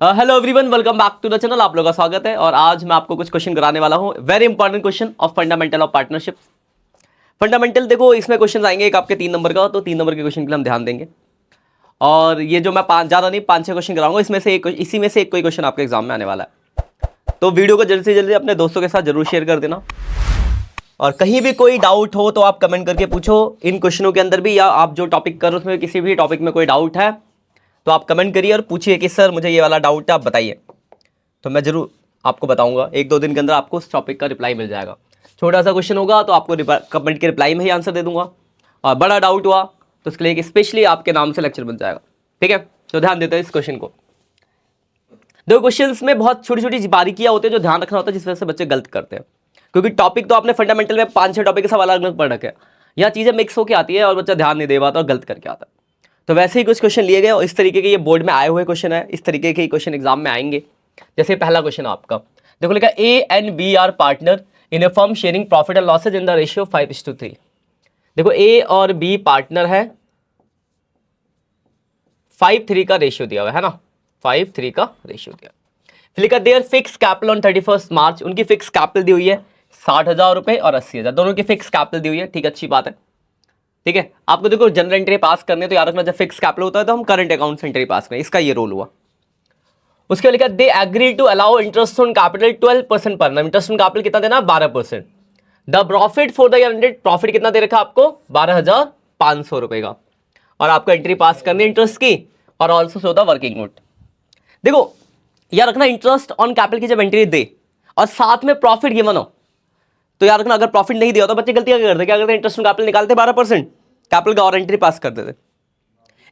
Hello everyone, welcome back to the channel. आप लोगों का स्वागत है और आज मैं आपको कुछ क्वेश्चन कराने वाला हूं। Very important question of fundamental of partnership. Fundamental देखो, इसमें क्वेश्चन आएंगे एक आपके 3 नंबर का, तो 3 नंबर के क्वेश्चन के लिए हम ध्यान देंगे। और ये जो मैं ज़्यादा नहीं 5-6 क्वेश्चन कराऊंगा, इसमें से एक, इसी में से एक कोई क्वेश्चन आपके एग्जाम में आने वाला है। तो वीडियो को जल्दी से जल्दी अपने दोस्तों के साथ जरूर शेयर कर देना। और कहीं भी कोई डाउट हो तो आप कमेंट करके पूछो इन क्वेश्चनों के अंदर भी, या आप जो टॉपिक कर उसमें किसी भी टॉपिक में कोई डाउट है तो आप कमेंट करिए और पूछिए कि सर मुझे ये वाला डाउट है, आप बताइए। तो मैं जरूर आपको बताऊंगा, 1-2 दिन के अंदर आपको उस टॉपिक का रिप्लाई मिल जाएगा। छोटा सा क्वेश्चन होगा तो आपको कमेंट के रिप्लाई में ही आंसर दे दूंगा, और बड़ा डाउट हुआ तो उसके लिए एक स्पेशली आपके नाम से लेक्चर बन जाएगा। ठीक है, तो ध्यान देते हैं इस क्वेश्चन को। दो क्वेश्चंस में बहुत छोटी छोटी बारीकियां होती है जो ध्यान रखना होता है, जिस वजह से बच्चे गलत करते हैं। क्योंकि टॉपिक तो आपने फंडामेंटल में 5-6 टॉपिक के सब अलग अलग पढ़ रखे हैं, यह चीजें मिक्स होकर आती है और बच्चा ध्यान नहीं दे पाता और गलत करके आता है। तो वैसे ही कुछ क्वेश्चन लिए गए और इस तरीके के ये बोर्ड में आए हुए क्वेश्चन है, इस तरीके के क्वेश्चन एग्जाम में आएंगे। जैसे पहला क्वेश्चन आपका देखो, लिखा A and B are partner in a firm sharing profit and losses in the ratio 5:3। देखो ए और बी पार्टनर है, 5:3 का रेशियो दिया हुआ है ना, 5:3 का रेशियो दिया। फिर लिखा देयर फिक्स कैपिटल ऑन 31 मार्च, उनकी फिक्स कैपिटल दी हुई है 60,000 रुपए और 80,000, दोनों की फिक्स कैपिटल दी हुई है। ठीक है, अच्छी बात है। ठीक है, आपको देखो जनरल एंट्री पास करने तो याद रखना, जब फिक्स कैपिटल होता है तो हम करंट अकाउंट से एंट्री पास करें, इसका ये रोल हुआ। उसके लिखा they agree to allow interest on capital 12% पर, इंटरेस्ट ऑन कैपिटल कितना देना, 12%। The profit for the year ended, profit कितना दे रखा आपको, 12,500 रुपए का, और आपको एंट्री पास करनी इंटरेस्ट की, और also show the working note. देखो याद रखना, इंटरेस्ट ऑन कैपिटल की जब एंट्री दे और साथ में प्रॉफिट गिवन हो, तो याद रखना अगर प्रॉफिट नहीं दिया तो बच्चे गलती क्या करते, इंटरेस्ट ऑन कैपिटल निकालते 12% कैपिटल का और एंट्री पास कर देते।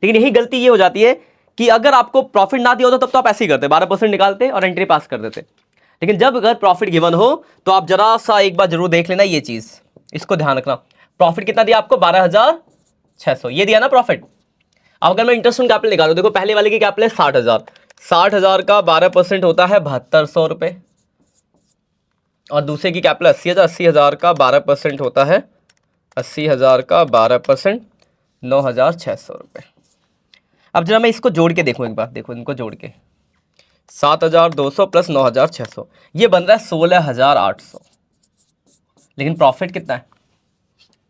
लेकिन यही गलती ये हो जाती है कि अगर आपको प्रॉफिट ना दिया होता तब तो आप ऐसे ही करते, 12% निकालते और एंट्री पास कर देते। लेकिन जब अगर प्रॉफिट गिवन हो तो आप जरा सा एक बार जरूर देख लेना ये चीज, इसको ध्यान रखना। प्रॉफिट कितना दिया आपको, 12,600 ये दिया ना प्रॉफिट। अब अगर मैं इंटरेस्ट ऑन कैपिटल निकालू, देखो पहले वाले की कैपिटल है 60,000, 60,000 का 12% होता है 7200 रुपए, और दूसरे की कैपिटल 80,000, 80,000 का 12% होता है 80,000 का 12% 9,600 रुपए। अब जरा मैं इसको जोड़ के देखूं एक बार, देखो इनको जोड़ के 7,200 प्लस 9,600 ये बन रहा है 16,800। लेकिन प्रॉफिट कितना है,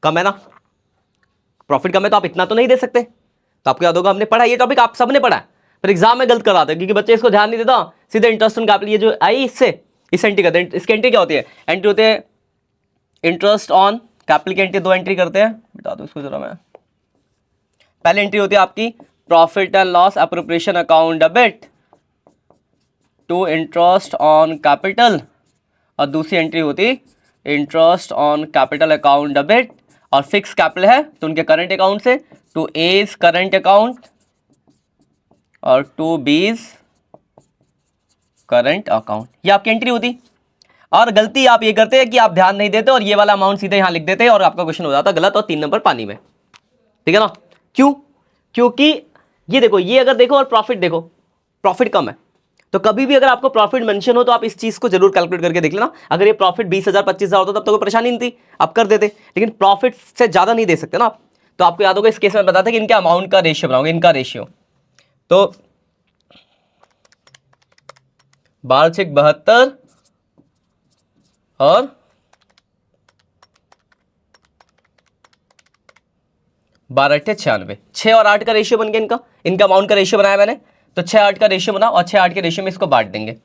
कम है ना, प्रॉफिट कम है तो आप इतना तो नहीं दे सकते। तो आपको याद होगा हमने पढ़ा ये टॉपिक, आप सबने पढ़ा है, पर एग्जाम में गलत कराते हैं क्योंकि बच्चे इसको ध्यान नहीं देता, सीधे इंटरेस्ट ऑन कैपिटल ये जो आई इससे इस एंट्री करते हैं। इसकी एंट्री क्या होती है, एंट्री होते हैं इंटरेस्ट ऑन कैपिटल की एंट्री 2 एंट्री करते हैं, बता दो इसको जरा मैं। पहली एंट्री होती है आपकी profit and loss appropriation account debit to interest on capital, और दूसरी एंट्री होती interest on capital account debit, और फिक्स कैपिटल है तो उनके करंट अकाउंट से टू एज करंट अकाउंट और टू बीज करंट अकाउंट, ये आपकी एंट्री होती। और गलती आप ये करते हैं कि आप ध्यान नहीं देते और ये वाला अमाउंट सीधे यहां लिख देते और आपका क्वेश्चन हो जाता गलत और 3 नंबर पानी में। ठीक है ना, क्यों, क्योंकि ये देखो, ये अगर देखो और प्रॉफिट देखो, प्रॉफिट कम है, तो कभी भी अगर आपको प्रॉफिट मेंशन हो तो आप इस चीज को जरूर कैलकुलेट करके देख लेना। अगर ये प्रॉफिट 20,000 25,000 होता तब तो कोई परेशानी नहीं थी, आप कर देते, लेकिन प्रॉफिट से ज्यादा नहीं दे सकते ना आप। तो आपको याद होगा इस केस में बताते कि इनके अमाउंट का रेशियो बनाओगे, इनका रेशियो तो 12/72 और 12/96, 6 और 8 का रेशियो बन गया इनका, इनका अमाउंट का रेशियो बनाया मैंने, तो 6-8 का रेशियो बना और 6-8 के रेशियो में इसको बांट देंगे।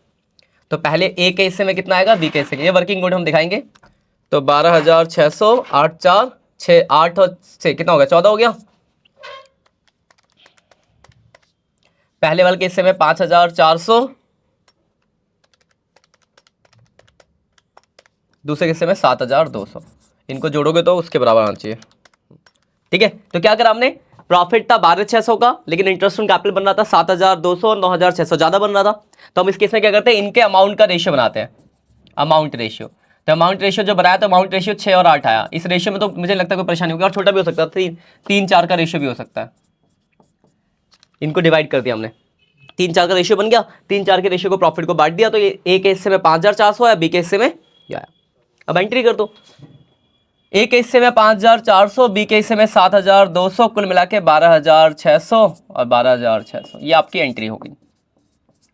तो पहले ए के हिस्से में कितना आएगा, बी के हिस्से में, ये वर्किंग नोट हम दिखाएंगे। तो 12,600, 8 4 6 8 और 6 कितना हो गया, 14 हो गया। पहले वाले के हिस्से में 5,400, दूसरे हिस्से में 7,200, इनको जोड़ोगे तो उसके बराबर आना चाहिए। ठीक है, तो क्या करा हमने, प्रॉफिट था 12,600 का, लेकिन इंटरेस्ट ऑन कैपिटल बन रहा था 7,200 और 9,600 ज्यादा बन रहा था। तो हम इस केस में क्या करते हैं, इनके अमाउंट का रेशियो बनाते हैं, अमाउंट रेशियो। तो अमाउंट रेशियो जो बनाया तो अमाउंट रेशियो 6 और 8 आया। इस रेशियो में तो मुझे लगता है कोई परेशानी होगी, और छोटा भी हो सकता है, 3-4 का रेशियो भी हो सकता है। इनको डिवाइड कर दिया हमने, 3-4 का रेशियो बन गया, 3-4 के रेशियो को प्रॉफिट को बांट दिया, तो ये ए के हिस्से में 5,400 आया, बी के हिस्से में ये आया। अब एंट्री कर दो, ए के हिस्से में 5,400, बी के हिस्से में 7,200, कुल मिला के 12,600 और 12,600, ये आपकी एंट्री होगी।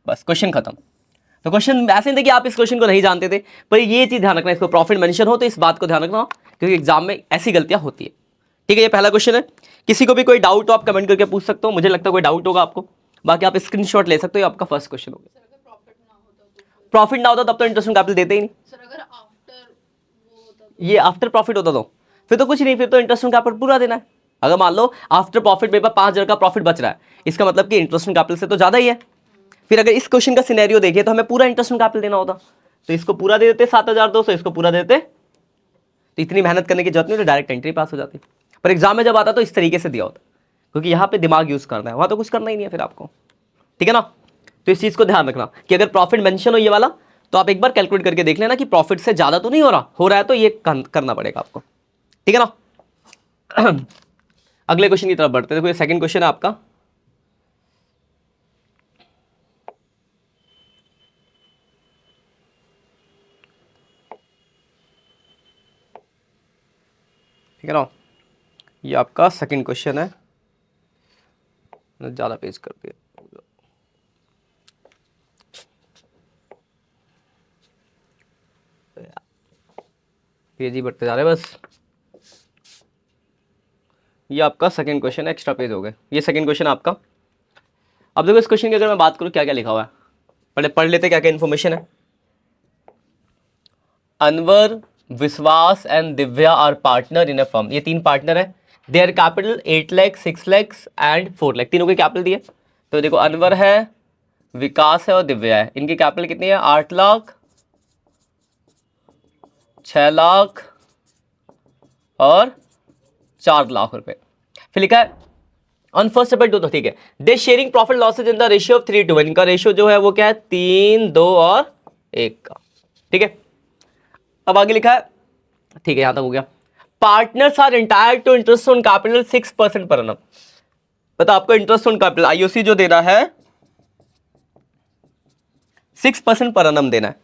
बस क्वेश्चन खत्म। तो क्वेश्चन ऐसे नहीं थे कि आप इस क्वेश्चन को नहीं जानते थे, पर ये चीज ध्यान रखना, इसको प्रॉफिट मेंशन हो तो इस बात को ध्यान रखना, क्योंकि एग्जाम में ऐसी गलतियां होती है। ठीक है, ये पहला क्वेश्चन है। किसी को भी कोई डाउट हो आप कमेंट करके पूछ सकते हो, मुझे लगता है कोई डाउट होगा आपको, बाकी आप स्क्रीनशॉट ले सकते हो। ये आपका फर्स्ट क्वेश्चन हो गया। प्रॉफिट ना होता तब तो इंटरेस्ट ऑन कैपिटल देते ही नहीं सर। अगर आफ्टर वो होता तो ये आफ्टर प्रॉफिट होता तो फिर तो कुछ नहीं, फिर तो इंटरेस्ट ऑन कैपिटल पूरा देना है। अगर मान लो आफ्टर प्रॉफिट पेपर 5,000 का प्रॉफिट बच रहा है, इसका मतलब कि इंटरेस्ट ऑन कैपिटल से तो ज्यादा ही है। फिर अगर इस क्वेश्चन का सिनेरियो देखिए तो हमें पूरा इंटरेस्ट ऑन कैपिटल देना होता, तो इसको पूरा दे देते 7,200, इसको पूरा देते, तो इतनी मेहनत करने की जरूरत नहीं, तो डायरेक्ट एंट्री पास हो जाती। पर एग्जाम में जब आता तो इस तरीके से दिया होता, क्योंकि यहाँ पे दिमाग यूज करना है, वहां तो कुछ करना ही नहीं है फिर आपको। ठीक है ना, तो इस चीज को ध्यान रखना कि अगर प्रॉफिट मेंशन हो ये वाला, तो आप एक बार कैलकुलेट करके देख लेना कि प्रॉफिट से ज्यादा तो नहीं हो रहा है तो ये करना पड़ेगा आपको। ठीक है ना। अगले क्वेश्चन की तरफ बढ़ते हैं। देखो ये सेकंड क्वेश्चन है आपका। ठीक है ना, ये आपका सेकंड क्वेश्चन है। ज्यादा पेज कर दिया, पेज ही बढ़ते जा रहे हैं बस। ये आपका सेकंड क्वेश्चन है, एक्स्ट्रा पेज हो गए। ये सेकंड क्वेश्चन आपका। अब देखो इस क्वेश्चन की अगर मैं बात करूं क्या क्या लिखा हुआ है, पहले पढ़ लेते क्या क्या इन्फॉर्मेशन है। Anwar, Vishwas and Divya are partner in a firm. ये 3 पार्टनर है। Their capital 8 lakh, 6 lakh and 4 lakh, तीनों के कैपिटल दिए। तो देखो अनवर है, विकास है और दिव्या है। इनकी कैपिटल कितनी है? 8 लाख, 6 लाख और 4 लाख रुपए। फिर लिखा है ऑन फर्स्ट अप्रैल 2, तो ठीक है। They sharing profit losses in the ratio of 3:1। इनका रेशियो जो है वो क्या है? 3, 2 और 1 का। ठीक है, अब आगे लिखा है, ठीक है यहां तक हो गया। Partners are entire to interest on capital 6% पर annum। बता आपको इंटरेस्ट ऑन कैपिटल आईओसी जो देना है 6% पर annum देना है।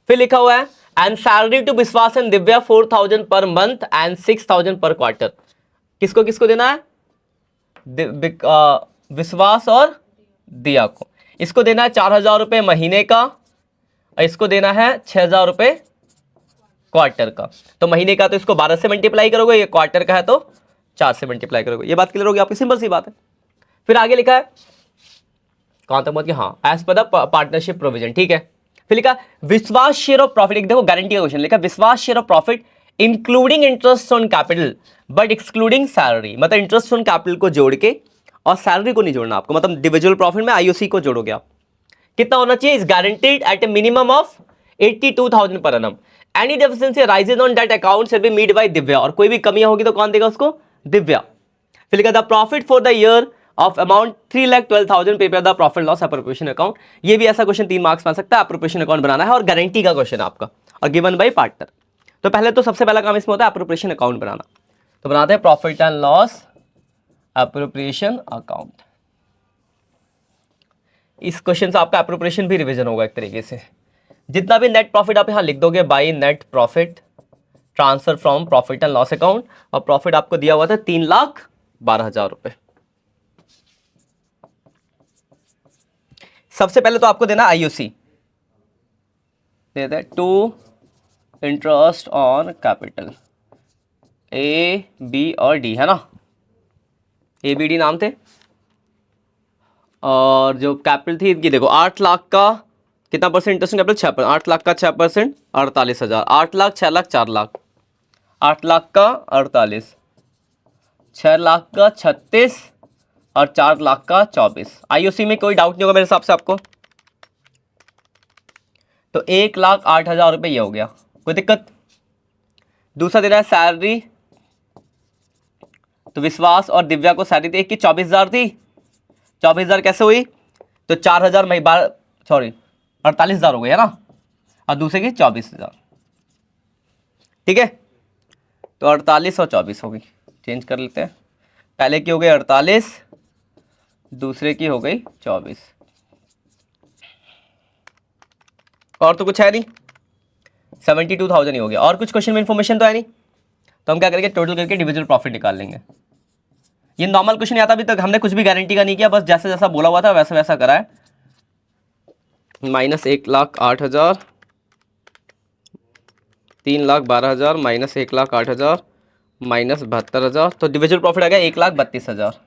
फिर लिखा हुआ है एंड सैलरी टू विश्वास and Divya 4,000 per month and 6,000 पर क्वार्टर। किसको किसको देना है? विश्वास और दिया को। इसको देना है 4,000 रुपए महीने का, और इसको देना है 6,000 रुपए क्वार्टर का। तो महीने का तो इसको 12 से मल्टीप्लाई करोगे, ये क्वार्टर का है तो 4 से मल्टीप्लाई करोगे। ये बात क्लियर होगी आपकी, सिंपल सी बात है। फिर आगे लिखा है कहां तक बात, हाँ as per the partnership provision. ठीक है, फिर लिखा विश्वास शेयर ऑफ प्रॉफिट। देखो गारंटी का क्वेश्चन लिखा विश्वास share of profit including interest on capital but excluding salary. मतलब इंटरेस्ट ऑन कैपिटल को जोड़ के और सैलरी को नहीं जोड़ना आपको, मतलब इंडिविजुअल प्रॉफिट में आईओसी को जोड़ोगे आप। कितना होना चाहिए? Is guaranteed at a minimum of 82,000 पर annum। Any deficiency raises on that account will be meet by Divya. और कोई भी कमियां होगी तो कौन देगा उसको? दिव्या। फिर लिखा the profit for the year of amount 3,12,000 paper the profit loss appropriation account. ये भी ऐसा क्वेश्चन 3 मार्क्स में आ सकता है। एप्रोप्रिएशन अकाउंट बनाना है और गारंटी का क्वेश्चन है आपका, और गिवन बाय पार्टनर। तो पहले तो सबसे पहला काम इसमें होता है एप्रोप्रिएशन अकाउंट बनाना। तो बनाते हैं profit and loss appropriation account. इस क्वेश्चन से आपका एप्रोप्रिएशन भी रिवीजन होगा एक तरीके से। जितना भी नेट प्रॉफिट आप यहां लिख दोगे by net profit transfer from profit and loss account, और प्रॉफिट आपको दिया हुआ था 3,12,000 रुपए। सबसे पहले तो आपको देना आईओसी, देते to interest on capital A B और डी, है ना, ए बी डी नाम थे। और जो कैपिटल थी इनकी देखो 8 लाख का कितना percent interest on capital? 6%। 8 lakh का 6%, 48,000। 8 लाख, 6 लाख, 4 लाख। 8 लाख का 48, 6 लाख का 36 और 4 लाख का 24। आईओसी में कोई डाउट नहीं होगा मेरे हिसाब से आपको। तो 1,08,000 रुपये ये हो गया, कोई दिक्कत? दूसरा देना है सैलरी। तो विश्वास और दिव्या को सैलरी थी एक की 24,000 थी। 24,000 कैसे हुई? तो 4,000 में 48,000 हो गई है ना, और दूसरे की 24,000। ठीक है, तो 48 और 24 हो गई। चेंज कर लेते हैं, पहले की हो गई 48, दूसरे की हो गई 24। और तो कुछ है नहीं, 72,000 ही हो गया। और कुछ क्वेश्चन में इंफॉर्मेशन तो है नहीं, तो हम क्या करेंगे? टोटल करके इंडिविजुअल प्रॉफिट निकाल लेंगे। ये नॉर्मल क्वेश्चन आता, अभी तक हमने कुछ भी गारंटी का नहीं किया, बस जैसा जैसा बोला हुआ था वैसा वैसा करा है। माइनस 1,08,000, 3,12,000 माइनस 1,08,000 माइनस 72,000, तो डिविजिबल प्रॉफिट आ गया 1,32,000।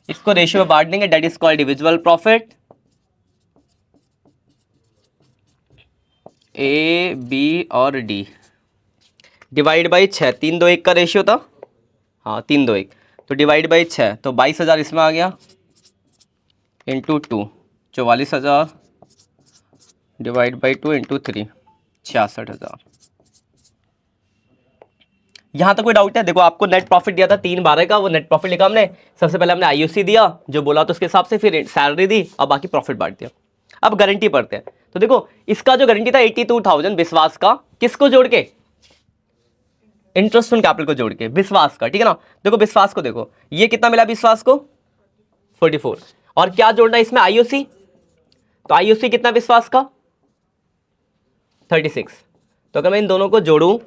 इसको रेशियो में बांट देंगे, that is called divisible profit. A B और डी डिवाइड बाई 6, 3-2-1 का रेशियो था, हाँ 3-2-1, तो डिवाइड बाई 6, तो 22,000 इसमें आ गया, इंटू 2 44,000, डिवाइड बाई 2 इंटू 3 66,000। यहां तक कोई डाउट है? देखो आपको नेट प्रॉफिट दिया था 3/12 का, वो नेट प्रॉफिट लिखा हमने, सबसे पहले हमने आईयूसी दिया जो बोला तो उसके हिसाब से, फिर सैलरी दी और बाकी प्रॉफिट बांट दिया। अब गारंटी पढ़ते हैं, तो देखो इसका जो गारंटी था 82,000 विश्वास का, किसको जोड़ के? इंटरेस्ट ऑन कैपिटल को जोड़ के, विश्वास का, ठीक है ना। देखो विश्वास को देखो, ये कितना मिला विश्वास को? 44, और क्या जोड़ना है इसमें? आईओसी, तो आईओसी कितना विश्वास का? 36, तो अगर मैं इन दोनों को जोड़ूं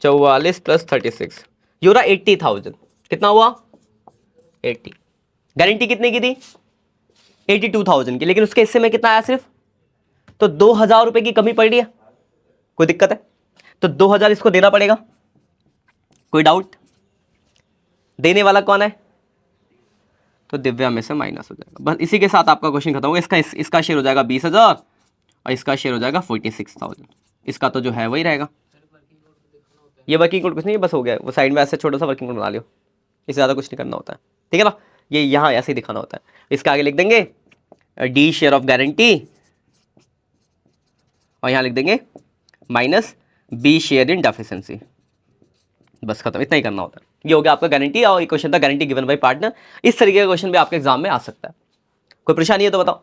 44 प्लस 36, ये हो रहा 80,000, कितना हुआ? 80। गारंटी कितने की थी? 82,000 की, लेकिन उसके हिस्से में कितना आया सिर्फ, तो 2,000 रुपए की कमी पड़ रही है, कोई दिक्कत है? तो 2,000 इसको देना पड़ेगा, कोई डाउट? देने वाला कौन है? तो दिव्या में से माइनस हो जाएगा, बस इसी के साथ आपका क्वेश्चन खत्म होगा। इसका शेयर हो जाएगा 20,000 और इसका शेयर हो जाएगा 46,000, इसका तो जो है वही रहेगा। ये वर्किंग नोट कुछ नहीं, बस हो गया, वो साइड में ऐसे छोटा सा वर्किंग नोट बना लियो, इससे ज़्यादा कुछ नहीं करना होता है, ठीक है ना। ये यहाँ ऐसे ही दिखाना होता है। इसका आगे लिख देंगे डी शेयर ऑफ गारंटी, और यहाँ लिख देंगे minus B share in deficiency, बस खत्म, इतना ही करना होता है। ये हो गया आपका गारंटी, और एक क्वेश्चन था गारंटी गिवन बाय पार्टनर। इस तरीके का क्वेश्चन भी आपके एग्जाम में आ सकता है। कोई परेशानी है तो बताओ,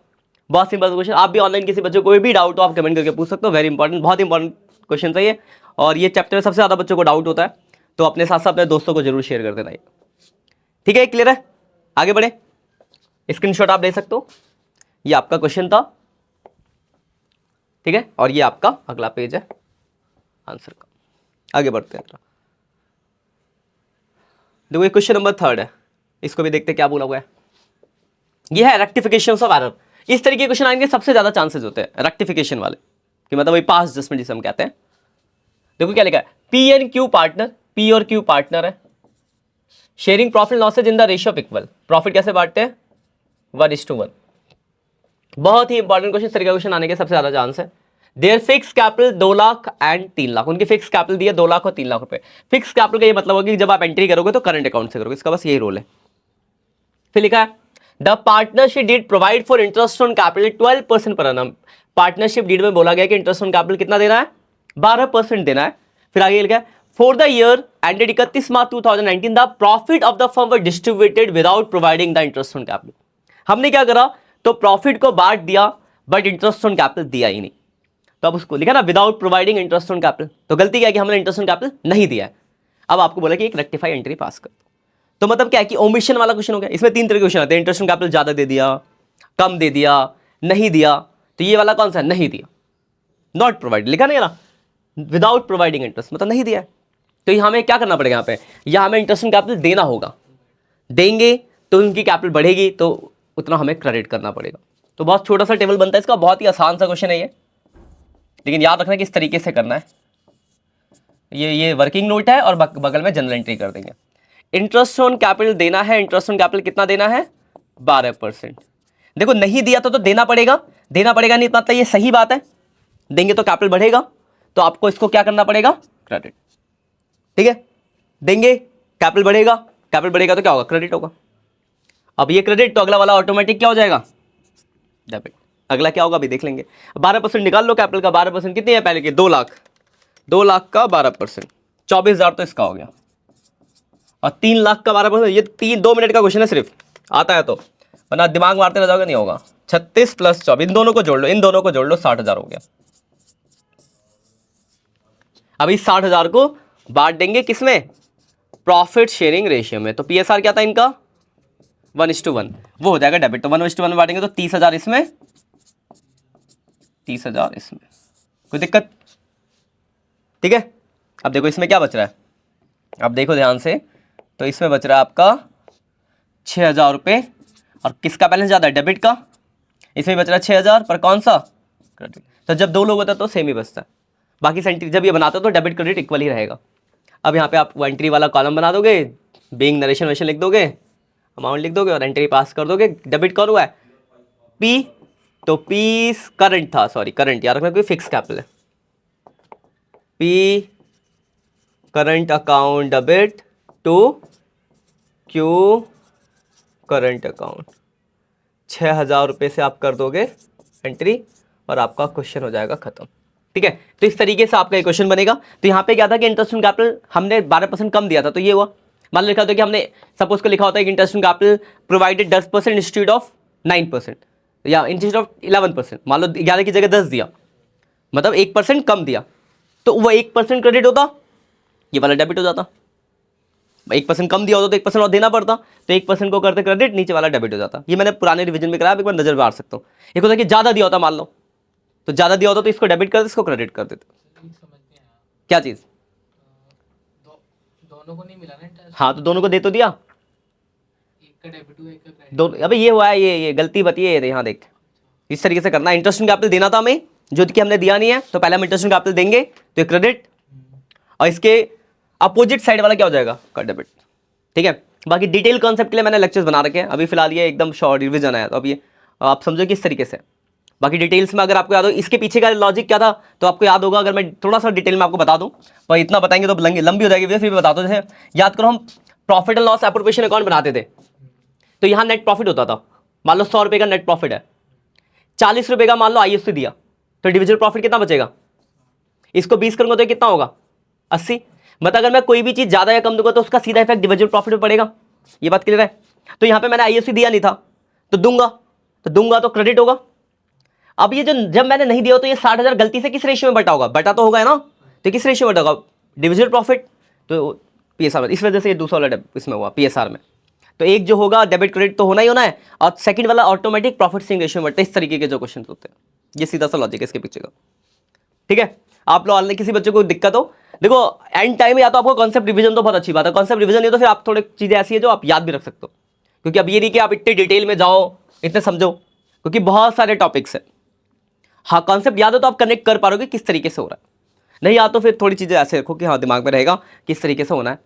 बहुत सिंपल क्वेश्चन। आप भी ऑनलाइन किसी बच्चे को कोई भी डाउट हो आप कमेंट करके पूछ सकते हो, वेरी इंपॉर्टेंट, बहुत इंपॉर्टेंट क्वेश्चन है ये, और ये चैप्टर में सबसे ज्यादा बच्चों को डाउट होता है, तो अपने साथ साथ अपने दोस्तों को जरूर शेयर कर देना। ठीक है, क्लियर है? आगे बढ़े, स्क्रीनशॉट आप ले सकते हो, ये आपका क्वेश्चन था, ठीक है, और ये आपका अगला पेज है आंसर का। आगे बढ़ते हैं, देखो ये क्वेश्चन नंबर 3 है, इसको भी देखते क्या बोला हुआ है। ये है रेक्टिफिकेशन ऑफ एरर। इस तरीके के क्वेश्चन आएंगे सबसे ज्यादा चांसेस होते हैं रेक्टिफिकेशन वाले, कि मतलब वही पास एडजस्टमेंट जिसे हम कहते हैं। देखो क्या लिखा है, P and Q partner, P और क्यू पार्टनर है, sharing profit losses in the ratio of equal. Profit कैसे बांटते हैं? 1:1। बहुत ही इंपॉर्टेंट क्वेश्चन, इस तरीके का क्वेश्चन आने के सबसे ज्यादा चांस है। Their fix capital 2 lakh and 3 lakh, उनकी फिक्स कैपिटल दी है 2 लाख और 3 लाख रुपए। फिक्स कैपिटल का ये मतलब होगा कि जब आप एंट्री करोगे तो करंट अकाउंट से करोगे, इसका बस यही रोल है। फिर लिखा है the partnership deed provide for interest on capital 12% पर annum। पार्टनरशिप डीड में बोला गया कि इंटरेस्ट ऑन कैपिटल कितना देना है? 12% देना है। फिर आगे लिखा है for the year ended 31 March 2019 the profit of the firm were distributed without providing the interest on capital. हमने क्या करा, तो प्रॉफिट को बांट दिया बट इंटरेस्ट ऑन कैपिटल दिया ही नहीं, तो अब उसको लिखा ना without providing interest on capital, तो गलती क्या है कि हमने इंटरेस्ट ऑन कैपिटल नहीं दिया है। अब आपको बोला कि एक रेक्टिफाई एंट्री पास कर, तो मतलब क्या है कि ओमिशन वाला क्वेश्चन हो गया। इसमें 3 तरह के क्वेश्चन आते हैं, इंटरेस्ट ऑन कैपिटल ज्यादा दे दिया, कम दे दिया, नहीं दिया, तो ये वाला कौन सा है? नहीं दिया, नॉट प्रोवाइड लिखा नहीं है ना, विदाउट प्रोवाइडिंग इंटरेस्ट मतलब नहीं दिया है। तो यहाँ हमें क्या करना पड़ेगा, यहाँ पे या हमें इंटरेस्ट ऑन कैपिटल देना होगा, देंगे तो उनकी कैपिटल बढ़ेगी तो उतना हमें क्रेडिट करना पड़ेगा। तो बहुत छोटा सा टेबल बनता है इसका, बहुत ही आसान सा क्वेश्चन है ये, लेकिन याद रखना कि इस तरीके से करना है। ये वर्किंग नोट है और बगल में जनरल एंट्री कर देंगे। इंटरेस्ट ऑन कैपिटल देना है, इंटरेस्ट ऑन कैपिटल कितना देना है? 12%। देखो नहीं दिया तो देना पड़ेगा, देना पड़ेगा नहीं मतलब ये सही बात है, देंगे तो कैपिटल बढ़ेगा, तो आपको इसको क्या करना पड़ेगा? क्रेडिट, ठीक है, देंगे कैपिटल बढ़ेगा, कैपिटल बढ़ेगा तो क्या होगा? क्रेडिट होगा। अब ये क्रेडिट तो अगला वाला ऑटोमेटिक क्या हो जाएगा? डेबिट। अगला क्या होगा अभी देख लेंगे। 12% निकाल लो कैपिटल का, 12% कितनी है पहले के? 2 लाख, 2 लाख का 12% 24,000 तो इसका हो गया, और 3 लाख का 12%, ये 2 मिनट का क्वेश्चन है सिर्फ, आता है तो, वरना दिमाग मारते रह जाओगे नहीं होगा। 36 प्लस 24, इन दोनों को जोड़ लो, इन दोनों को जोड़ लो, 60,000 हो गया। अभी 60,000 को बांट देंगे किसमें? प्रॉफिट शेयरिंग रेशियो में। तो पीएसआर क्या था इनका? 1:1, वो हो जाएगा डेबिट, तो 1:1 में बांटेंगे तो 30,000 इसमें, 30,000 इसमें, कोई दिक्कत? ठीक है, अब देखो इसमें क्या बच रहा है, अब देखो ध्यान से, तो इसमें बच रहा है आपका 6,000 रुपये, और किसका बैलेंस ज़्यादा है? डेबिट का। इसमें बच रहा है 6000 पर कौन सा क्रेडिट। तो जब 2 लोग होता है तो सेम ही बचता है, बाकी सेंट्री जब ये बनाते हो तो डेबिट क्रेडिट इक्वल ही रहेगा। अब यहाँ पे आप एंट्री वाला कॉलम बना दोगे, बीइंग नरेशन वेशन लिख दोगे, अमाउंट लिख दोगे और एंट्री पास कर दोगे। डेबिट कौन हुआ है, पी, तो पी करंट था, सॉरी करंट यार रखना, कोई फिक्स कैपिटल है, P current account debit to Q current account. 6000 रुपये से आप कर दोगे एंट्री और आपका क्वेश्चन हो जाएगा खत्म। ठीक है, तो इस तरीके से आपका क्वेश्चन बनेगा। तो यहाँ पे क्या था कि इंटरेस्ट ऑन कैपिटल हमने 12% कम दिया था, तो ये हुआ। मान लो लिखा होता है कि हमने सपोज को लिखा होता है कि interest on capital provided 10% institute of 9% या इंस्टीट्यूट ऑफ 11%, मान लो 11 की जगह 10 दिया, मतलब 1% कम दिया, तो वो 1% क्रेडिट होता, ये वाला डेबिट हो जाता। 1% कम दिया होता तो 1% और देना पड़ता, तो 1% को करते क्रेडिट, नीचे वाला डेबिट हो जाता। ये मैंने पुराने रिवीजन में कराया, एक बार नजर मार सकता हूँ। एक होता है कि ज़्यादा दिया होता, मान लो तो ज़्यादा दिया होता तो इसको डेबिट कर देते, इसको क्रेडिट कर देते। क्या चीज़, दोनों को नहीं मिला ना इंटरेस्ट। हाँ तो दोनों को दे तो दिया, एक का डेबिट हुआ, एक का क्रेडिट। दोनों। अबे ये हुआ है, ये गलती बताइए, ये यहाँ देख, इस तरीके से करना। इंटरेस्ट ऑन कैपिटल देना था हमें, जो कि हमने दिया नहीं है, तो पहले हम इंटरेस्ट ऑन कैपिटल देंगे तो ये क्रेडिट, और इसके अपोजिट साइड वाला क्या हो जाएगा, का डेबिट। ठीक है, बाकी डिटेल कॉन्सेप्ट के लिए मैंने लेक्चर्स बना रखे हैं, अभी फिलहाल ये एकदम शॉर्ट रिविजन है, तो अब ये आप समझो किस तरीके से। बाकी डिटेल्स में अगर आपको याद हो इसके पीछे का लॉजिक क्या था तो आपको याद होगा, अगर मैं थोड़ा सा डिटेल में आपको बता दूं, पर इतना बताएंगे तो लंबी हो जाएगी वीडियो, फिर भी बता दो। जैसे याद करो, हम profit and loss appropriation account बनाते थे, तो यहाँ नेट प्रॉफिट होता था। मान लो 100 रुपये का नेट प्रॉफिट है, 40 रुपये का मान लो आईएससी दिया, तो डिविजिबल प्रॉफिट कितना बचेगा, इसको 20 करूंगा तो कितना होगा, 80। मतलब अगर मैं कोई भी चीज ज्यादा या कम दूंगा तो उसका सीधा इफेक्ट डिविजिबल प्रॉफिट में पड़ेगा। ये बात क्लियर है। तो यहाँ पे मैंने आईएससी दिया नहीं था, तो दूंगा तो क्रेडिट होगा। अब ये जो जब मैंने नहीं दिया तो ये 60,000 गलती से किस रेशियो में बटा होगा, बटा तो होगा है ना, तो किस रेशियो में बटा होगा, डिविजिबल प्रॉफिट, तो पीएसआर में। इस वजह से ये दूसरा वाला इसमें हुआ पीएसआर में, तो एक जो होगा डेबिट क्रेडिट तो होना ही होना है, और सेकंड वाला ऑटोमेटिक प्रॉफिट शेयरिंग रेशियो में बटता है। इस तरीके के जो क्वेश्चन होते हैं, ये सीधा सा लॉजिक है इसके पीछे का। ठीक है, आप लोग किसी बच्चे को दिक्कत हो, देखो एंड टाइम या तो आपको कॉन्सेप्ट रिवीजन, तो बहुत अच्छी बात है, कॉन्सेप्ट रिवीजन नहीं तो फिर आप थोड़ी चीजें ऐसी है जो आप याद भी रख सकते हो, क्योंकि अब ये नहीं कि आप इतने डिटेल में जाओ इतने समझो, क्योंकि बहुत सारे टॉपिक्स है। हाँ कॉन्सेप्ट याद हो तो आप कनेक्ट कर पाओगे किस तरीके से हो रहा है, नहीं या तो फिर थोड़ी चीजें ऐसे रखो कि हाँ दिमाग में रहेगा किस तरीके से होना है।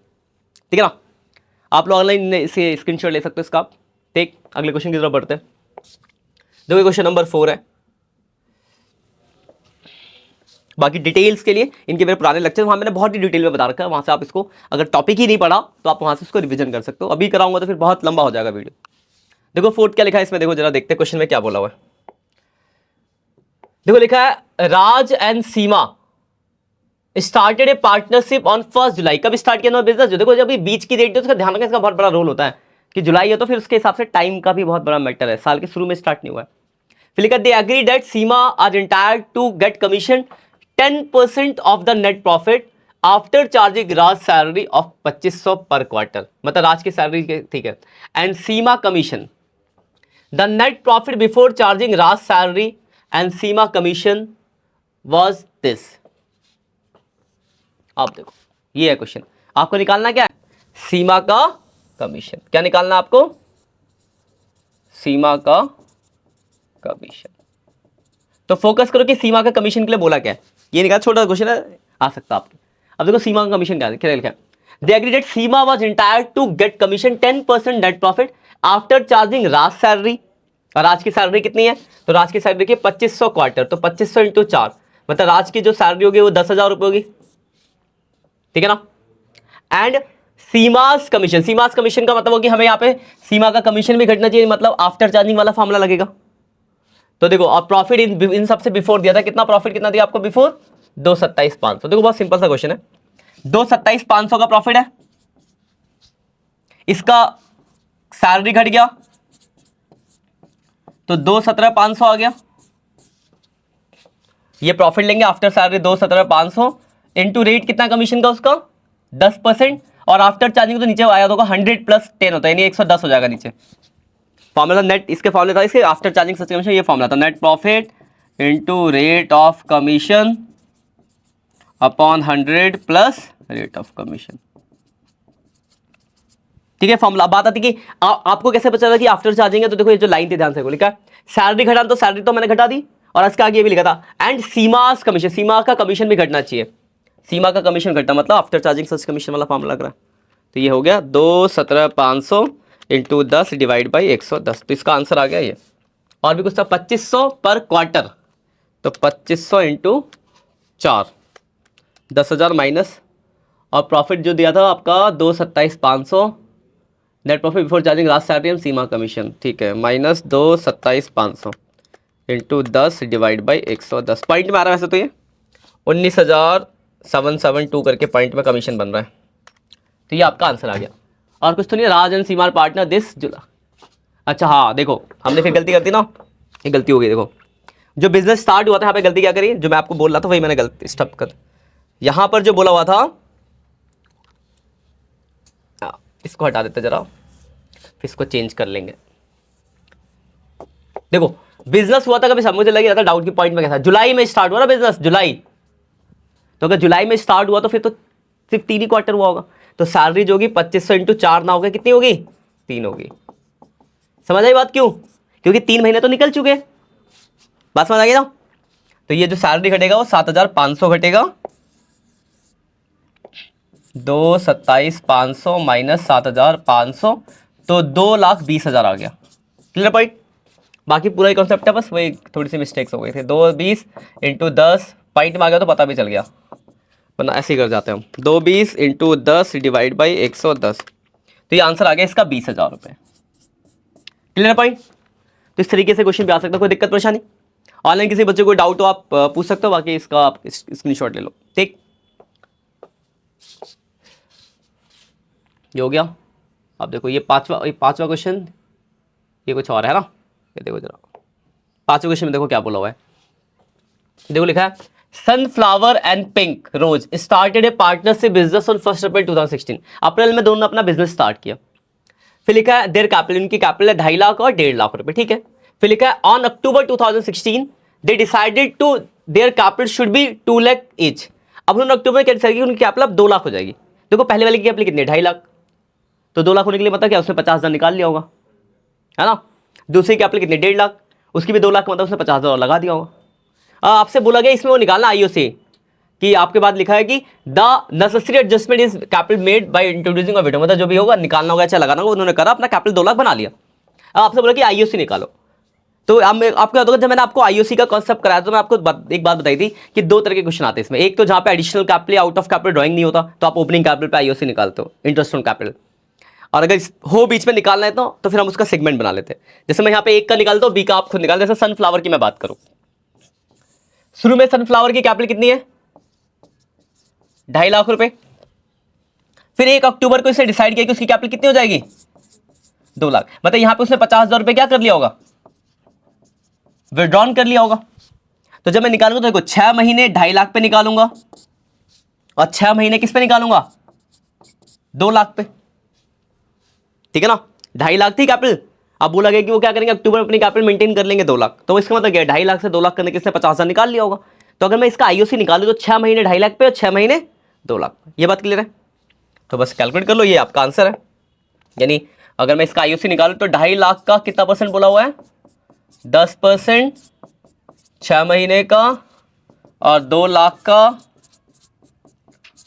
ठीक है ना, आप लोग ऑनलाइन इसे स्क्रीनशॉट ले सकते हो इसका आप। ठीक, अगले क्वेश्चन की तरफ बढ़ते हैं। देखो क्वेश्चन नंबर 4 है, बाकी डिटेल्स के लिए इनके मेरे पुराने लेक्चर वहां मैंने बहुत ही डिटेल में बता रखा है, वहां से आप इसको अगर टॉपिक ही नहीं पढ़ा तो आप वहां से इसको रिवीजन कर सकते हो। अभी कराऊंगा तो फिर बहुत लंबा हो जाएगा वीडियो। देखो 4 क्या लिखा है इसमें, देखो जरा देखते हैं क्वेश्चन में क्या बोला हुआ है। देखो लिखा है Raj and Seema started a partnership on 1 July. कब स्टार्ट किया बिजनेस, जो देखो जब बीच की डेट है उसका ध्यान रखना, इसका बहुत बड़ा रोल होता है कि जुलाई है तो फिर उसके हिसाब से टाइम का भी बहुत बड़ा मैटर है, साल के शुरू में स्टार्ट नहीं हुआ है। फिर लिखा they agree that Seema are entitled to get commission 10% of the net profit after charging Raj salary of 2500 per quarter, मतलब राज की सैलरी के, ठीक है, and Seema commission the net profit before charging Raj salary and Seema commission was this. आप देखो ये है question, आपको निकालना क्या है, सीमा का कमीशन। क्या निकालना आपको, सीमा का कमीशन। तो फोकस करो कि सीमा का कमीशन के लिए बोला क्या है, ये निकाल, छोटा क्वेश्चन है, आ सकता है आपके। अब देखो सीमा का कमीशन क्या है, क्या लिखा है, they agree that Seema was entitled to get commission 10% net profit after charging Raj salary. और राज की सैलरी कितनी है, तो राज की सैलरी देखिए 2500 क्वार्टर, तो 2500 इंटू 4, मतलब राज की जो सैलरी होगी वो 10,000 रुपये होगी। ठीक है ना, and Seema's commission, Seema's commission का मतलब होगी हमें यहाँ पे सीमा का कमीशन भी घटना चाहिए, मतलब आफ्टर चार्जिंग वाला फॉर्मूला लगेगा। तो देखो अब प्रॉफिट इन सबसे बिफोर दिया था, कितना प्रॉफिट कितना दिया आपको बिफोर, 227,500। देखो बहुत सिंपल सा क्वेश्चन है, 227,500 का प्रॉफिट है, इसका सैलरी घट गया तो 217,500 आ गया। ये प्रॉफिट लेंगे आफ्टर सैलरी 217,500 इनटू रेट कितना कमीशन का उसका 10%, और आफ्टर चार्जिंग तो नीचे आया होगा 100 + 10 होता है, यानी 110 हो जाएगा नीचे। फॉर्मूला नेट, इसके फॉर्मूला था इसके आफ्टर चार्जिंग सच कमीशन, ये फॉर्मूला था net profit into rate of commission upon 100 + rate of commission. ठीक है। फॉर्मूला बात आती कि आपको कैसे पता चला कि आफ्टर चार्जिंग है, तो देखो ये जो लाइन थी ध्यान से लिखा सैलरी घटा, तो सैलरी तो मैंने घटा दी, और इसके आगे ये भी लिखा था एंड सीमास कमीशन, सीमा का कमीशन भी घटना चाहिए, सीमा का कमीशन घटना मतलब आफ्टर चार्जिंग सच कमीशन वाला फॉर्मूला लग रहा है। तो ये हो गया 217,500 इंटू 10 डिवाइड बाई 110, तो इसका आंसर आ गया ये। और भी कुछ था 2500 पर क्वार्टर, तो 2500 इंटू 4 10,000 माइनस, और प्रॉफिट जो दिया था आपका 227,500 net profit before charging last salary and Seema commission, ठीक है, minus 227,500 into 10 divide by 110। Point में आ रहा है वैसे तो ये 19,772 करके पॉइंट में कमीशन बन रहा है, तो ये आपका आंसर आ गया। और कुछ तो नहीं, राज एंड सीमा पार्टनर दिस जुला। अच्छा हाँ देखो, हमने फिर गलती कर दी ना, ये गलती हो गई। देखो जो बिजनेस स्टार्ट हुआ था यहाँ पे गलती क्या करी, जो मैं आपको बोल रहा था वही मैंने गलती स्टॉप कर, यहाँ पर जो बोला हुआ था इसको हटा देते जरा, फिर इसको चेंज कर लेंगे। देखो बिजनेस हुआ था, कभी समझ लग रहा था डाउट की पॉइंट में क्या था, जुलाई में स्टार्ट हुआ ना बिजनेस, जुलाई, तो अगर जुलाई में स्टार्ट हुआ तो फिर तो सिर्फ 3 ही क्वार्टर हुआ होगा, तो सैलरी जो होगी 2500 इंटू 4 ना होगा, कितनी होगी 3 होगी। समझ आई बात क्यों, क्योंकि 3 महीने तो निकल चुके हैं, बात समझ आ गई ना। तो ये जो सैलरी घटेगा वो 7,500 घटेगा, 227,500 माइनस 7,500, तो 2,20,000 आ गया। क्लियर पॉइंट, बाकी पूरा ही कॉन्सेप्ट है, बस वही थोड़ी सी मिस्टेक्स हो गई थी। 220 इंटू 10 पॉइंट में आ गया तो पता भी चल गया, वरना ऐसे ही कर जाते हैं हम। 220 इंटू 10 डिवाइड बाई 110, तो ये आंसर आ गया इसका 20,000 रुपये। क्लियर पॉइंट, तो इस तरीके से क्वेश्चन भी आ सकता है, कोई दिक्कत परेशानी। ऑनलाइन किसी बच्चे को डाउट हो आप पूछ सकते हो, बाकी इसका आप स्क्रीनशॉट ले लो, ठीक। ये हो गया। अब देखो ये पांचवा क्वेश्चन, ये कुछ और है ना, ये देखो जरा पांचवें क्वेश्चन में देखो क्या बोला हुआ है। देखो लिखा है sunflower and pink rose started a partnership business on 1 April 2016। अप्रैल में दोनों ने अपना बिजनेस स्टार्ट किया। फिर लिखा है देयर कैपिटल, इनकी कैपिटल है 2.5 लाख और 1.5 लाख रुपए, ठीक है। फिर लिखा है on October 2016 they decided to their capital should be 2 lakh each. अब उन्होंने अक्टूबर में क्या डिसाइड किया, उनकी कैपिटल अब 2 लाख हो जाएगी। देखो पहले वाले की कैपिटल कितनी है 2.5 लाख, तो 2 लाख होने के लिए पता क्या उसने 50,000 निकाल लिया होगा, है ना। दूसरी कैपिटल कितनी 1.5 लाख, उसकी भी 2 लाख मतलब उसने 50,000 और लगा दिया होगा। आपसे बोला गया इसमें वो निकालना आईओसी, कि आपके बाद लिखा है कि the necessary adjustment is capital made by introducing a window, मतलब जो भी होगा निकालना होगा चाहे लगाना होगा, उन्होंने करा, अपना कैपिटल 2 लाख बना लिया। अब आपसे बोला कि आईओसी निकालो, तो अब आपको याद होगा जब मैंने आपको आईओसी का कॉन्सेप्ट कराया तो मैं आपको एक बात बताई थी कि 2 तरह के क्वेश्चन आते हैं इसमें। एक तो जहां पे एडिशनल कैपिटल या आउट ऑफ कैपिटल ड्राइंग नहीं होता, तो आप ओपनिंग कैपिटल पे आईओसी निकालते हो, इंटरेस्ट ऑन कैपिटल। और अगर हो बीच में निकालना है तो फिर हम उसका सेगमेंट बना लेते हैं। जैसे मैं यहाँ पे एक का निकालता हूँ, बी का आप खुद निकाल, जैसे सनफ्लावर की मैं बात करूँ, शुरू में सनफ्लावर की कैपिटल कितनी है 2.5 लाख रुपए। फिर 1 अक्टूबर को इसने डिसाइड किया कि उसकी कैपिटल कितनी हो जाएगी 2 लाख, मतलब यहां पे उसने 50,000 रुपए क्या कर लिया होगा, विड्रॉन कर लिया होगा। तो जब मैं निकालूंगा तो देखो 6 महीने 2.5 लाख पे निकालूंगा, और 6 महीने किस पे निकालूंगा 2 लाख पे, ठीक है ना। 2.5 लाख थी कैपिटल, अब बोला गया कि वो क्या करेंगे अक्टूबर में अपनी कैपिटल मेंटेन कर लेंगे 2 लाख, तो इसका मतलब क्या 2.5 लाख से 2 लाख करने के इसने 50,000 निकाल लिया होगा। तो अगर मैं इसका आईओसी निकालूं तो 6 महीने 2.5 लाख पे और 6 महीने 2 लाख पे, ये बात क्लियर है। तो बस कैलकुलेट कर लो, ये आपका आंसर है। यानी अगर मैं इसका आईओसी निकालूं तो 2.5 लाख का कितना परसेंट बोला हुआ है 10%, 6 महीने का, और 2 लाख का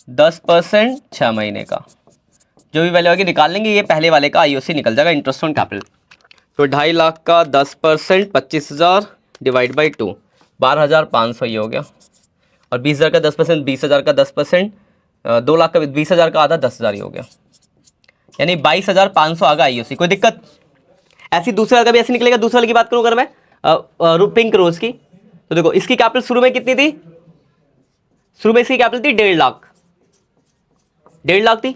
10% 6 महीने का, जो भी वैल्यू आगे निकाल लेंगे ये पहले वाले का आईओसी निकल जाएगा, इंटरेस्ट ऑन कैपिटल। तो 2.5 लाख का 10% 25,000 डिवाइड बाई 2 12,500 ये हो गया, और 20,000 का 10% 20,000 का 10%, 2 लाख का 20,000 का आधा 10,000 ये हो गया, यानी 22,500 आ गया आईओसी। कोई दिक्कत ऐसी दूसरे वाले का भी ऐसे निकलेगा। दूसरे वाले की बात करूं अगर मैं पिंक रोज की, तो देखो इसकी कैपिटल शुरू में कितनी थी, शुरू में इसकी कैपिटल थी 1.5 लाख, 1.5 लाख थी,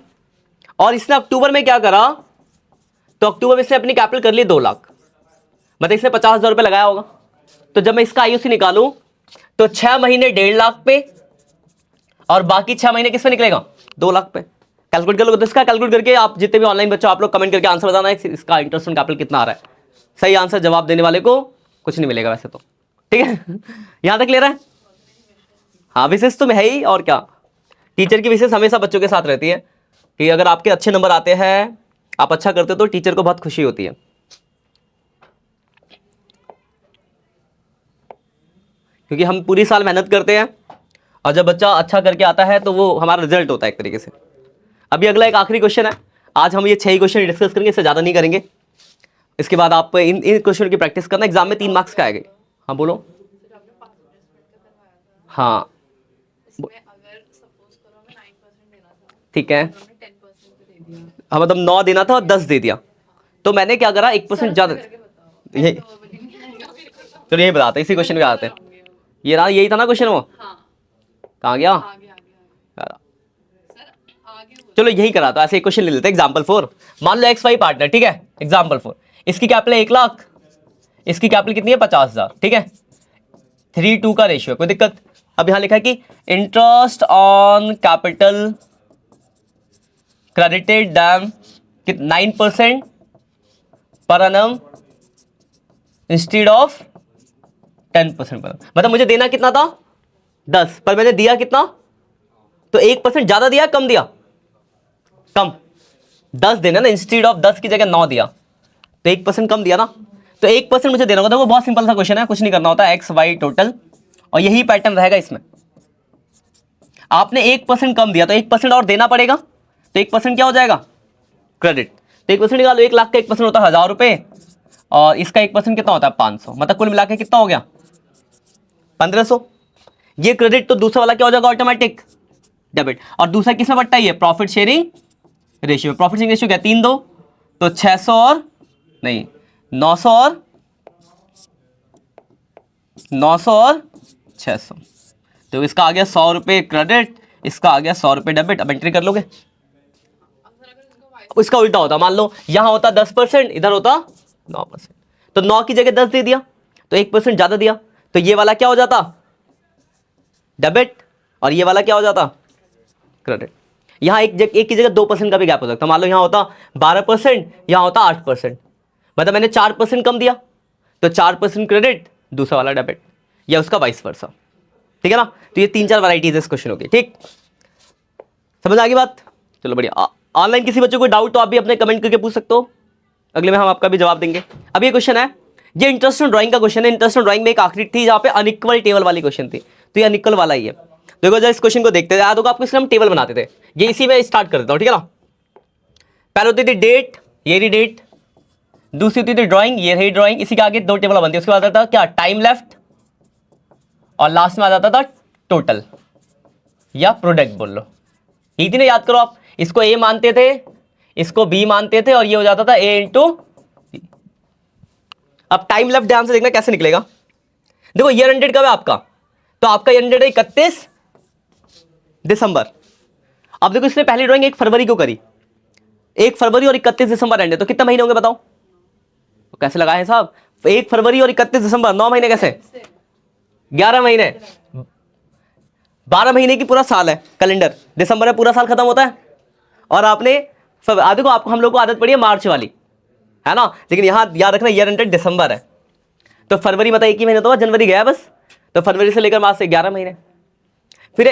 और इसने अक्टूबर में क्या करा, तो अक्टूबर में इसने अपनी कैपिटल कर ली 2 लाख, मतलब इसने 50,000 रुपए लगाया होगा। तो जब मैं इसका आईओसी निकालूं तो 6 महीने 1.5 लाख पे और बाकी 6 महीने किस पे निकलेगा 2 लाख पे। कैलकुलेट कर लो, तो इसका कैलकुलेट करके आप जितने भी ऑनलाइन बच्चों आप लोग कमेंट करके आंसर बताना है इसका इंटरेस्ट ऑन कैपिटल कितना आ रहा है। सही आंसर जवाब देने वाले को कुछ नहीं मिलेगा वैसे तो, ठीक है। यहां तक क्लियर है। हाँ विशेष तो है ही, और क्या टीचर की विशेष हमेशा बच्चों के साथ रहती है कि अगर आपके अच्छे नंबर आते हैं आप अच्छा करते हो तो टीचर को बहुत खुशी होती है। क्योंकि हम पूरी साल मेहनत करते हैं और जब बच्चा अच्छा करके आता है तो वो हमारा रिजल्ट होता है एक तरीके से। अभी अगला एक आखिरी क्वेश्चन है, आज हम ये 6 क्वेश्चन डिस्कस करेंगे, इससे ज़्यादा नहीं करेंगे। इसके बाद आप इन क्वेश्चन की प्रैक्टिस करना, एग्जाम में 3 मार्क्स का आएगा। हाँ बोलो। हाँ ठीक है, हाँ मतलब 9 देना था और 10 दे दिया, तो मैंने क्या करा 1% ज़्यादा। यही चलो यही बताते इसी क्वेश्चन पे आते हैं। ये रहा, यही था ना क्वेश्चन वो, कहाँ गया? चलो यही करा, तो ऐसे एक क्वेश्चन ले लेते हैं एग्जाम्पल 4। मान लो XY पार्टनर, ठीक है, एग्जाम्पल 4, इसकी कैपिटल 1 लाख, इसकी कैपिटल कितनी है 50,000, ठीक है, 3:2 का रेशियो, कोई दिक्कत? अब यहां लिखा है कि interest on capital credited dam 9% per annum instead of 10% पर annum। मतलब मुझे देना कितना था 10, पर मैंने दिया कितना, तो 1% ज्यादा दिया कम दिया, कम। 10 देना ना, इंस्टेड ऑफ 10 की जगह 9 दिया, तो 1% कम दिया ना, तो 1% मुझे देना होगा। देखो बहुत सिंपल सा क्वेश्चन है, कुछ नहीं करना होता, XY टोटल, और यही पैटर्न रहेगा इसमें। आपने 1% कम दिया तो 1% और देना पड़ेगा, तो 1% क्या हो जाएगा, क्रेडिट। तो 1% निकालो, 1 लाख का 1% होता है 1000 रुपए, और इसका 1% कितना होता है 500, मतलब कुल मिला के कितना हो गया 1500। ये क्रेडिट, तो दूसरा वाला क्या हो जाएगा ऑटोमेटिक डेबिट। और दूसरा किसमें बट्टा है, profit sharing ratio. Profit sharing ratio क्या 3 2, तो 600 और नहीं 900 और 600, तो इसका आ गया 100 रुपए क्रेडिट, इसका आ गया 100 रुपए डेबिट। अब एंट्री कर लोगे। इसका उल्टा होता, मान लो यहां होता 10%, इधर होता 9%, तो 9 की जगह 10 दे दिया, तो 1% ज्यादा दिया, तो ये वाला क्या हो जाता डेबिट, और ये वाला क्या हो जाता क्रेडिट। यहां एक की जगह 2% का भी गैप हो सकता, मान लो यहां होता 12%, यहां होता 8%, मतलब मैंने 4% कम दिया, तो 4% क्रेडिट, दूसरा वाला डेबिट, या उसका वाइस वर्सा, ठीक है ना। तो ये 3-4 वैरायटीज इस क्वेश्चन होगी, ठीक, समझ आ गई बात। चलो बढ़िया। ऑनलाइन किसी बच्चे को डाउट तो आप भी अपने कमेंट करके पूछ सकते हो, अगले में हम आपका भी जवाब देंगे। अब ये क्वेश्चन है, ये इंटरेस्ट ऑन ड्राइंग का क्वेश्चन है। इंटरेस्ट ऑन ड्राइंग में एक आखिरी थी जहां पे अनइक्वल टेबल वाली क्वेश्चन थी, तो ये अनइक्वल वाला ही है। देखो जब इस क्वेश्चन को देखते थे, याद होगा आपको, इसलिए हम टेबल बनाते थे। ये इसी में स्टार्ट कर देता हूं, ठीक है ना। पहले होती थी डेट, ये रही डेट, दूसरी होती थी ड्राइंग, ये रही ड्राइंग, इसी के आगे 2 टेबल बनती है। उसके बाद आता था क्या, टाइम लेफ्ट, और लास्ट में आ जाता था टोटल या प्रोडक्ट बोल लो। यही थी ना, याद करो आप, इसको ए मानते थे, इसको बी मानते थे, और ये हो जाता था ए इंटू। अब टाइम लेफ्ट ध्यान से देखना कैसे निकलेगा। देखो ईयर एंडेड कब है आपका, तो आपका ईयर एंडेड है 31 दिसंबर। अब देखो इसने पहली ड्राइंग 1 फरवरी को करी, 1 फरवरी और 31 दिसंबर एंड है, तो कितने महीने होंगे बताओ, तो कैसे लगाए हैं साहब, 1 फरवरी और 31 दिसंबर 9 महीने, कैसे 11 महीने, 12 महीने की पूरा साल है कैलेंडर, दिसंबर में पूरा साल खत्म होता है। और आपने देखो आपको, हम लोग को आदत पड़ी है मार्च वाली, है ना, लेकिन यहां याद रखना ईयर एंडेड दिसंबर है, तो फरवरी मतलब 1 ही महीना, तो जनवरी गया बस, तो फरवरी से लेकर मार्च से 11 महीने। फिर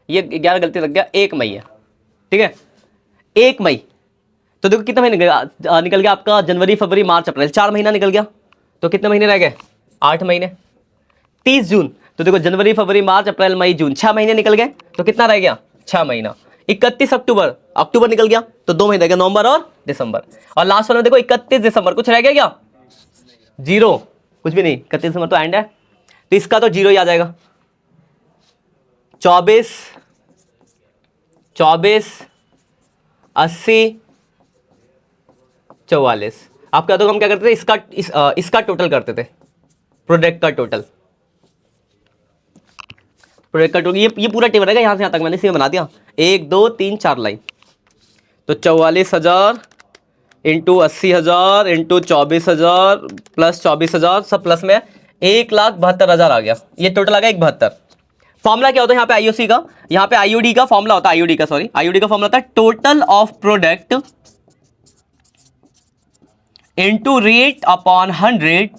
ये 11 गलती लग गया, 1 मई है, ठीक है, 1 मई, तो देखो कितने महीने निकल गया आपका, जनवरी फरवरी मार्च अप्रैल, 4 महीना निकल गया, तो कितने महीने रह गए 8 महीने। 30 जून, तो देखो जनवरी फरवरी मार्च अप्रैल मई जून, 6 महीने निकल गए, तो कितना रह गया 6 महीना। 31 अक्टूबर, अक्टूबर निकल गया, तो 2 महीने रह गए, नवंबर और दिसंबर। और लास्ट वाले में देखो 31 दिसंबर, कुछ रह गया क्या, 0, कुछ भी नहीं, 31 दिसंबर तो एंड है, तो इसका तो 0 ही आ जाएगा। 24 80 44, आप क्या, तो हम क्या करते थे, इसका टोटल करते थे, प्रोडक्ट का टोटल, प्रोडक्ट का टोटल, ये पूरा टेबल रहेगा, यहां से यहां तक मैंने इसी में बना दिया, 1 2 3 4 लाइन, तो 44,000 इंटू 80,000 इंटू 24,000 प्लस 24,000, सब प्लस में 1,72,000 आ गया, ये टोटल आ गया 172। फॉर्मूला क्या होता है यहाँ पे आईओसी का, यहाँ पे आईओडी का फॉर्मूला होता है, आईओडी का फॉर्मूला होता है total of product into rate upon 100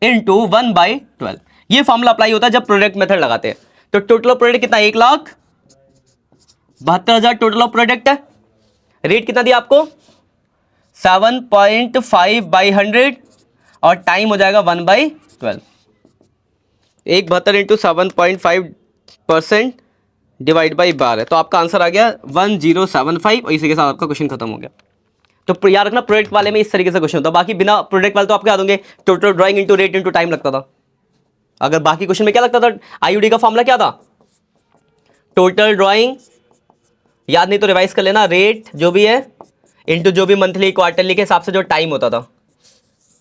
into 1/12। ये फॉर्मूला अप्लाई होता है जब प्रोडक्ट मेथड लगाते हैं। तो टोटल ऑफ प्रोडक्ट कितना, 1,72,000 टोटल ऑफ प्रोडक्ट है, रेट कितना दिया आपको 7.5/100 और टाइम हो जाएगा 1/12। 1/72 इंटू 7.5% डिवाइड बाई 12, तो आपका आंसर आ गया 1075 और इसी के साथ आपका क्वेश्चन खत्म हो गया। तो याद रखना प्रोडक्ट वाले में इस तरीके से क्वेश्चन होता है, बाकी बिना प्रोडक्ट वाले तो आपको याद होंगे total drawing into rate into time लगता था। अगर बाकी क्वेश्चन में क्या लगता था, आईयूडी का फॉर्मूला क्या था, टोटल ड्राइंग, याद नहीं तो रिवाइज कर लेना, रेट जो भी है इंटू जो भी मंथली क्वार्टरली के हिसाब से जो टाइम होता था,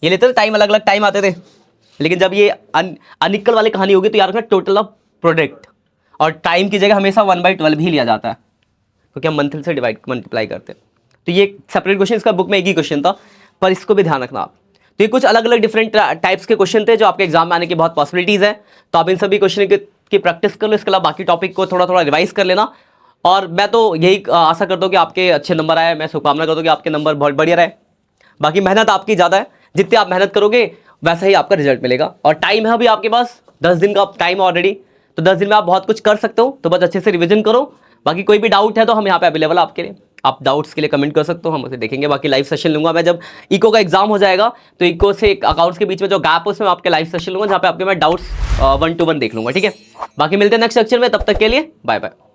ये लेते थे टाइम, अलग अलग टाइम आते थे। लेकिन जब ये अनइक्वल वाली कहानी होगी तो याद रखना टोटल ऑफ प्रोडक्ट और टाइम की जगह हमेशा 1/12 ही लिया जाता है, क्योंकि हम मंथली से डिवाइड मल्टीप्लाई करते हैं। तो ये सेपरेट क्वेश्चन, इसका बुक में एक ही क्वेश्चन था, पर इसको भी ध्यान रखना आप। तो ये कुछ अलग अलग डिफरेंट टाइप्स के क्वेश्चन थे जो आपके एग्जाम में आने की बहुत पॉसिबिलिटीज़ है। तो आप इन सभी क्वेश्चन की प्रैक्टिस कर लो, इसके अलावा बाकी टॉपिक को थोड़ा थोड़ा रिवाइज कर लेना। और मैं तो यही आशा करता हूँ कि आपके अच्छे नंबर आए, मैं शुभकामना करता हूँ कि आपके नंबर बहुत बढ़िया रहे। बाकी मेहनत आपकी ज़्यादा है, जितनी आप मेहनत करोगे वैसा ही आपका रिजल्ट मिलेगा। और टाइम है अभी आपके पास 10 दिन का टाइम ऑलरेडी, तो 10 दिन में आप बहुत कुछ कर सकते हो, तो बस अच्छे से रिवीजन करो। बाकी कोई भी डाउट है तो हम यहाँ पे अवेलेबल है आपके लिए, आप डाउट्स के लिए कमेंट कर सकते हो, हम उसे देखेंगे। बाकी लाइव सेशन लूंगा मैं, जब इको का एग्जाम हो जाएगा तो इको से अकाउंट्स के बीच में जो गैप है उसमें आपके लाइव सेशन लूंगा, जहाँ पे आपके मैं डाउट्स 1-to-1 देख लूंगा, ठीक है। बाकी मिलते हैं नेक्स्ट लेक्चर में, तब तक के लिए बाय बाय।